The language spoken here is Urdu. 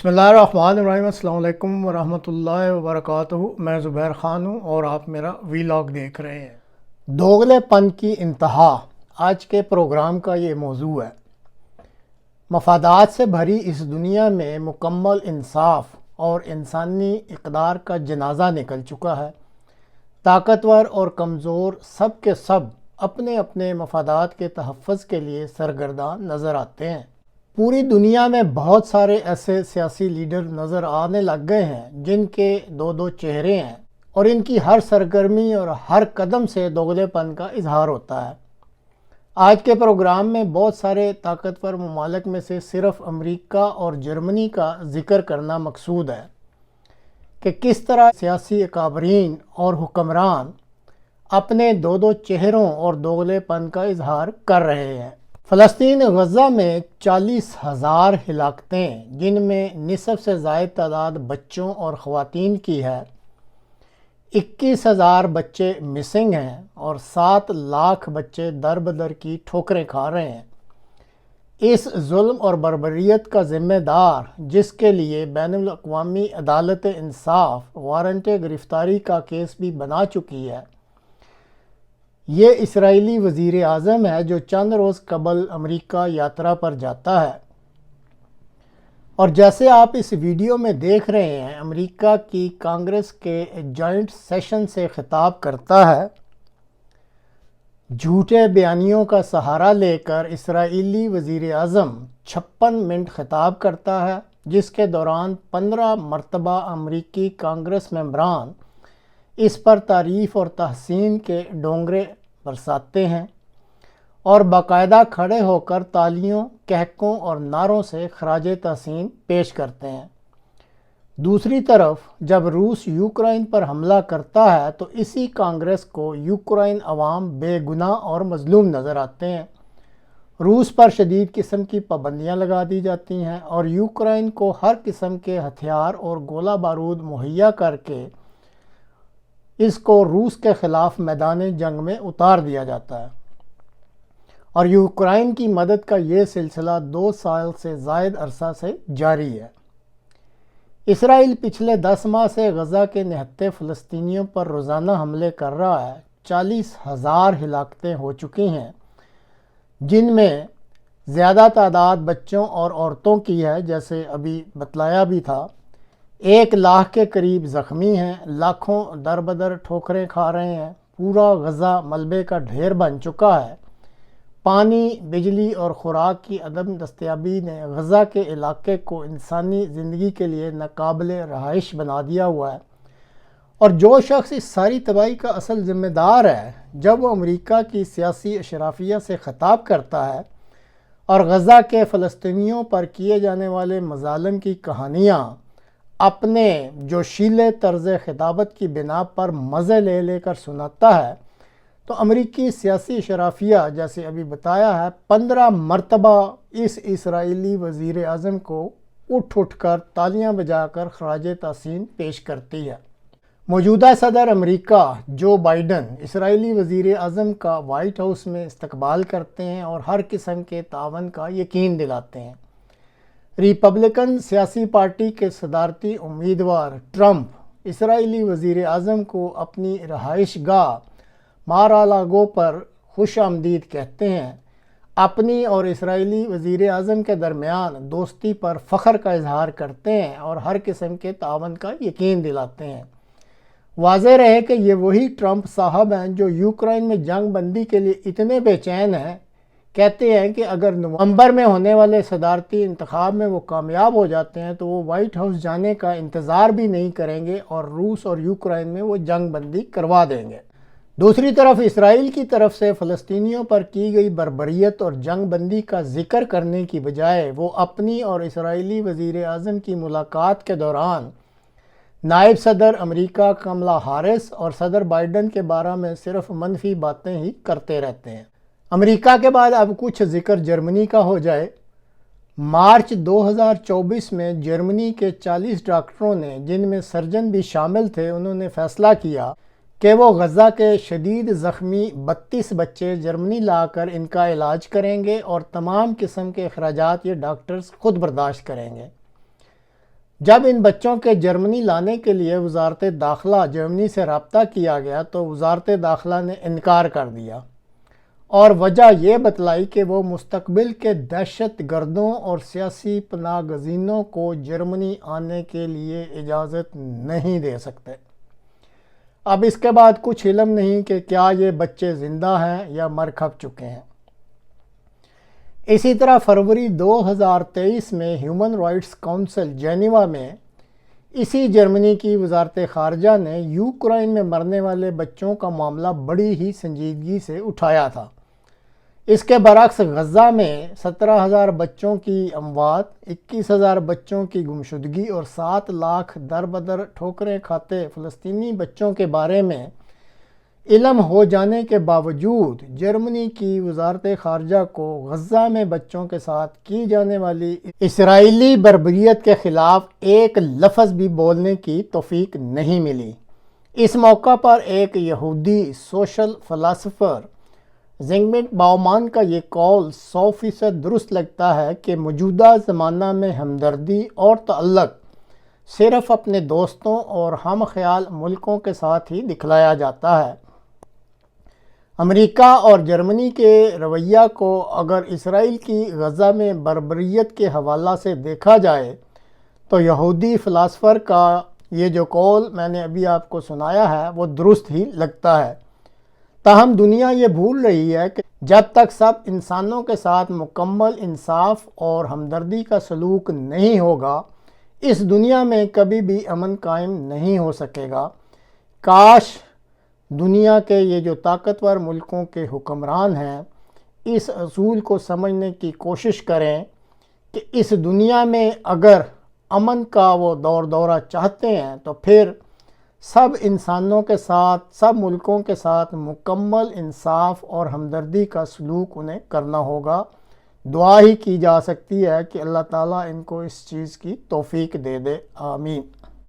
بسم اللہ الرحمن الرحیم۔ السلام علیکم ورحمۃ اللہ وبرکاتہ۔ میں زبیر خان ہوں اور آپ میرا ویلاگ دیکھ رہے ہیں۔ دوغلے پن کی انتہا آج کے پروگرام کا یہ موضوع ہے۔ مفادات سے بھری اس دنیا میں مکمل انصاف اور انسانی اقدار کا جنازہ نکل چکا ہے۔ طاقتور اور کمزور سب کے سب اپنے اپنے مفادات کے تحفظ کے لیے سرگرداں نظر آتے ہیں۔ پوری دنیا میں بہت سارے ایسے سیاسی لیڈر نظر آنے لگ گئے ہیں جن کے دو دو چہرے ہیں اور ان کی ہر سرگرمی اور ہر قدم سے دوغلے پن کا اظہار ہوتا ہے۔ آج کے پروگرام میں بہت سارے طاقتور ممالک میں سے صرف امریکہ اور جرمنی کا ذکر کرنا مقصود ہے کہ کس طرح سیاسی اکابرین اور حکمران اپنے دو دو چہروں اور دوغلے پن کا اظہار کر رہے ہیں۔ فلسطین غزہ میں 40,000 ہلاکتیں، جن میں نصف سے زائد تعداد بچوں اور خواتین کی ہے، 21,000 بچے مسنگ ہیں اور 7 لاکھ بچے در بدر کی ٹھوکریں کھا رہے ہیں۔ اس ظلم اور بربریت کا ذمہ دار، جس کے لیے بین الاقوامی عدالت انصاف وارنٹ گرفتاری کا کیس بھی بنا چکی ہے، یہ اسرائیلی وزیر اعظم ہے جو چند روز قبل امریکہ یاترا پر جاتا ہے۔ اور جیسے آپ اس ویڈیو میں دیکھ رہے ہیں، امریکہ کی کانگریس کے جوائنٹ سیشن سے خطاب کرتا ہے۔ جھوٹے بیانیوں کا سہارا لے کر اسرائیلی وزیر اعظم 56 منٹ خطاب کرتا ہے، جس کے دوران 15 مرتبہ امریکی کانگریس ممبران اس پر تعریف اور تحسین کے ڈونگرے برساتے ہیں اور باقاعدہ کھڑے ہو کر تالیوں، کہکوں اور نعروں سے خراج تحسین پیش کرتے ہیں۔ دوسری طرف جب روس یوکرائن پر حملہ کرتا ہے تو اسی کانگریس کو یوکرائن عوام بے گناہ اور مظلوم نظر آتے ہیں۔ روس پر شدید قسم کی پابندیاں لگا دی جاتی ہیں اور یوکرائن کو ہر قسم کے ہتھیار اور گولہ بارود مہیا کر کے اس کو روس کے خلاف میدان جنگ میں اتار دیا جاتا ہے، اور یوکرائن کی مدد کا یہ سلسلہ 2 سال سے زائد عرصہ سے جاری ہے۔ اسرائیل پچھلے 10 ماہ سے غزہ کے نہتے فلسطینیوں پر روزانہ حملے کر رہا ہے۔ 40,000 ہلاکتیں ہو چکی ہیں، جن میں زیادہ تعداد بچوں اور عورتوں کی ہے، جیسے ابھی بتلایا بھی تھا۔ 1 لاکھ کے قریب زخمی ہیں، لاکھوں در بدر ٹھوکریں کھا رہے ہیں۔ پورا غزہ ملبے کا ڈھیر بن چکا ہے۔ پانی، بجلی اور خوراک کی عدم دستیابی نے غزہ کے علاقے کو انسانی زندگی کے لیے ناقابل رہائش بنا دیا ہوا ہے، اور جو شخص اس ساری تباہی کا اصل ذمہ دار ہے، جب وہ امریکہ کی سیاسی اشرافیہ سے خطاب کرتا ہے اور غزہ کے فلسطینیوں پر کیے جانے والے مظالم کی کہانیاں اپنے جوشیلے طرز خطابت کی بنا پر مزے لے لے کر سناتا ہے، تو امریکی سیاسی اشرافیہ، جیسے ابھی بتایا ہے، 15 مرتبہ اس اسرائیلی وزیر اعظم کو اٹھ کر تالیاں بجا کر خراج تحسین پیش کرتی ہے۔ موجودہ صدر امریکہ جو بائیڈن اسرائیلی وزیر اعظم کا وائٹ ہاؤس میں استقبال کرتے ہیں اور ہر قسم کے تعاون کا یقین دلاتے ہیں۔ ریپبلکن سیاسی پارٹی کے صدارتی امیدوار ٹرمپ اسرائیلی وزیر اعظم کو اپنی رہائش گاہ مار آ لاگو پر خوش آمدید کہتے ہیں، اپنی اور اسرائیلی وزیر اعظم کے درمیان دوستی پر فخر کا اظہار کرتے ہیں اور ہر قسم کے تعاون کا یقین دلاتے ہیں۔ واضح رہے کہ یہ وہی ٹرمپ صاحب ہیں جو یوکرائن میں جنگ بندی کے لیے اتنے بے چین ہیں، کہتے ہیں کہ اگر نومبر میں ہونے والے صدارتی انتخاب میں وہ کامیاب ہو جاتے ہیں تو وہ وائٹ ہاؤس جانے کا انتظار بھی نہیں کریں گے اور روس اور یوکرائن میں وہ جنگ بندی کروا دیں گے۔ دوسری طرف اسرائیل کی طرف سے فلسطینیوں پر کی گئی بربریت اور جنگ بندی کا ذکر کرنے کی بجائے وہ اپنی اور اسرائیلی وزیر اعظم کی ملاقات کے دوران نائب صدر امریکہ کملا ہارس اور صدر بائیڈن کے بارے میں صرف منفی باتیں ہی کرتے رہتے ہیں۔ امریکہ کے بعد اب کچھ ذکر جرمنی کا ہو جائے۔ مارچ 2024 میں جرمنی کے 40 ڈاکٹروں نے، جن میں سرجن بھی شامل تھے، انہوں نے فیصلہ کیا کہ وہ غزہ کے شدید زخمی 32 بچے جرمنی لا کر ان کا علاج کریں گے اور تمام قسم کے اخراجات یہ ڈاکٹرز خود برداشت کریں گے۔ جب ان بچوں کے جرمنی لانے کے لیے وزارت داخلہ جرمنی سے رابطہ کیا گیا تو وزارت داخلہ نے انکار کر دیا اور وجہ یہ بتلائی کہ وہ مستقبل کے دہشت گردوں اور سیاسی پناہ گزینوں کو جرمنی آنے کے لیے اجازت نہیں دے سکتے۔ اب اس کے بعد کچھ علم نہیں کہ کیا یہ بچے زندہ ہیں یا مر کھپ چکے ہیں۔ اسی طرح فروری 2023 میں ہیومن رائٹس کونسل جنیوا میں اسی جرمنی کی وزارت خارجہ نے یوکرائن میں مرنے والے بچوں کا معاملہ بڑی ہی سنجیدگی سے اٹھایا تھا۔ اس کے برعکس غزہ میں 17,000 بچوں کی اموات، 21,000 بچوں کی گمشدگی اور 7 لاکھ در بدر ٹھوکریں کھاتے فلسطینی بچوں کے بارے میں علم ہو جانے کے باوجود جرمنی کی وزارت خارجہ کو غزہ میں بچوں کے ساتھ کی جانے والی اسرائیلی بربریت کے خلاف ایک لفظ بھی بولنے کی توفیق نہیں ملی۔ اس موقع پر ایک یہودی سوشل فلاسفر زیگمنٹ باؤمان کا یہ قول 100% درست لگتا ہے کہ موجودہ زمانہ میں ہمدردی اور تعلق صرف اپنے دوستوں اور ہم خیال ملکوں کے ساتھ ہی دکھلایا جاتا ہے۔ امریکہ اور جرمنی کے رویہ کو اگر اسرائیل کی غزہ میں بربریت کے حوالہ سے دیکھا جائے تو یہودی فلاسفر کا یہ جو قول میں نے ابھی آپ کو سنایا ہے وہ درست ہی لگتا ہے۔ تاہم دنیا یہ بھول رہی ہے کہ جب تک سب انسانوں کے ساتھ مکمل انصاف اور ہمدردی کا سلوک نہیں ہوگا، اس دنیا میں کبھی بھی امن قائم نہیں ہو سکے گا۔ کاش دنیا کے یہ جو طاقتور ملکوں کے حکمران ہیں اس اصول کو سمجھنے کی کوشش کریں کہ اس دنیا میں اگر امن کا وہ دورہ چاہتے ہیں تو پھر سب انسانوں کے ساتھ، سب ملکوں کے ساتھ مکمل انصاف اور ہمدردی کا سلوک انہیں کرنا ہوگا۔ دعا ہی کی جا سکتی ہے کہ اللہ تعالیٰ ان کو اس چیز کی توفیق دے دے۔ آمین۔